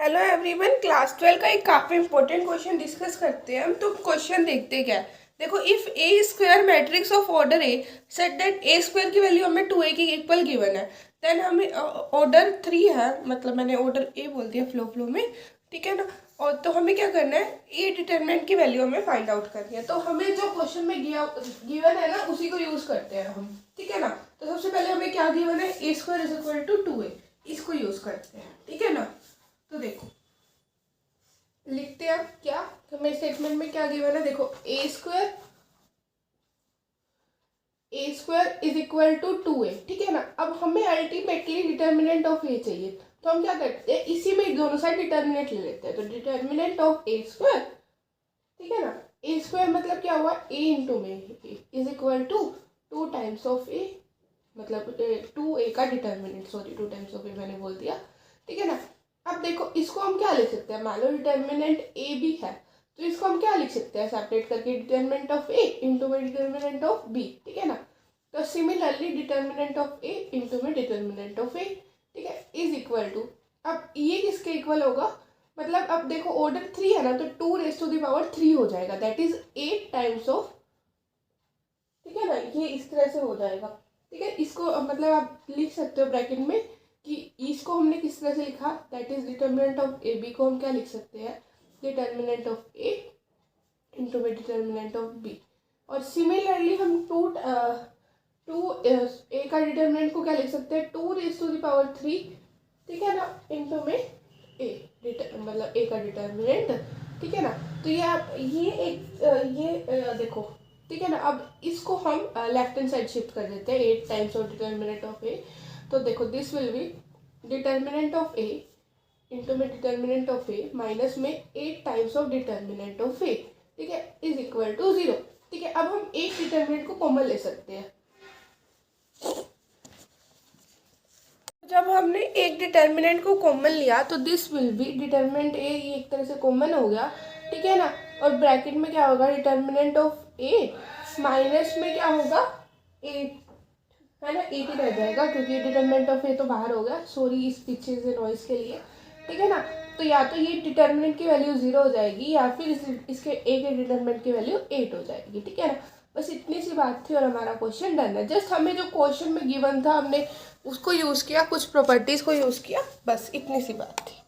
Hello everyone, class 12 का एक काफ़ी इंपॉर्टेंट क्वेश्चन डिस्कस करते हैं हम। तो क्वेश्चन देखते क्या है। देखो, if A square matrix of order A set that A square की वैल्यू हमें 2a की इक्वल गिवन है, देन हमें ऑर्डर 3 है, मतलब मैंने ऑर्डर ए बोल दिया फ्लो में, ठीक है ना। और तो हमें क्या करना है, ए डिटरमिनेंट की वैल्यू हमें फाइंड आउट करनी है। तो हमें जो क्वेश्चन में गिवन है ना, उसी को यूज़ करते हैं हम, ठीक है ना। तो सबसे पहले हमें क्या गिवन है, A square is equal to 2a, इसको यूज़ करते हैं, ठीक है ना। तो देखो लिखते हैं क्या, हमें स्टेटमेंट में क्या गिवन है। देखो A square is equal to 2a, ठीक है ना। अब हमें अल्टीमेटली डिटर्मिनेंट ऑफ ए चाहिए, तो हम क्या करते हैं, इसी में दोनों साइड डिटर्मिनेंट ले लेते हैं। तो डिटर्मिनेंट ऑफ ए स्क्वायर, ठीक है ना, ए स्क्वायर मतलब क्या हुआ, ए इंटू में is equal to 2 times of A, मतलब 2a का determinant, sorry 2 times of A मैंने बोल दिया, ठीक है ना। अब देखो इसको हम क्या लिख सकते हैं, मान लो डिटर्मिनेंट ए भी है, तो इसको हम क्या लिख सकते हैं, सेपरेट करके डिटर्मिनेंट ऑफ ए इंटू में डिटर्मिनेंट ऑफ बी, ठीक है ना। तो similarly determinant of A into में डिटर्मिनेंट ऑफ ए, ठीक है, इज इक्वल टू, अब ये किसके इक्वल होगा, मतलब अब देखो ऑर्डर 3 है ना, तो 2 रेज़ टू द पावर 3 हो जाएगा, दैट इज 8 टाइम्स ऑफ, ठीक है ना। ये इस तरह से हो जाएगा, ठीक है। इसको मतलब आप लिख सकते हो ब्रैकेट में कि इसको हमने किस तरह से लिखा, that is determinant of A B को हम क्या लिख सकते हैं, डिटर्मिनेंट ऑफ ए इंटू में डिटर्मिनेंट ऑफ बी। और सिमिलरली हम टू ए का डिटर्मिनेंट को क्या लिख सकते हैं, 2 रेज़ टू द पावर 3, ठीक है ना, इंटू में ए, मतलब ए का डिटर्मिनेंट, ठीक है ना। तो ये आप ये एक देखो, ठीक है ना। अब इसको हम लेफ्ट हैंड साइड शिफ्ट कर देते हैं, 8 टाइम्स ऑफ डिटर्मिनेंट ऑफ ए। तो देखो this will be determinant of A into में डिटर्मिनेंट ऑफ ए माइनस में 8 टाइम्स ऑफ डिटर्मिनेंट ऑफ ए, ठीक है, इज इक्वल टू 0, ठीक है। अब हम एक डिटर्मिनेंट को कॉमन ले सकते हैं। जब हमने एक डिटर्मिनेंट को कॉमन लिया तो दिस विल बी डिटर्मिनेंट ए, ये एक तरह से कॉमन हो गया, ठीक है ना। और ब्रैकेट में क्या होगा, डिटर्मिनेंट ऑफ ए माइनस में क्या होगा, 8 है ना, 8 ही रह जाएगा क्योंकि डिटर्मिनेंट ऑफ ए तो बाहर हो गया, सॉरी इस पीछे से नॉइस के लिए, ठीक है ना। तो या तो ये डिटर्मिनेंट की वैल्यू 0 हो जाएगी या फिर इसके ए के डिटर्मिनेंट की वैल्यू 8 हो जाएगी, ठीक है ना। बस इतनी सी बात थी और हमारा क्वेश्चन डन है। जस्ट हमें जो क्वेश्चन में गिवन था हमने उसको यूज़ किया, कुछ प्रॉपर्टीज़ को यूज़ किया, बस इतनी सी बात थी।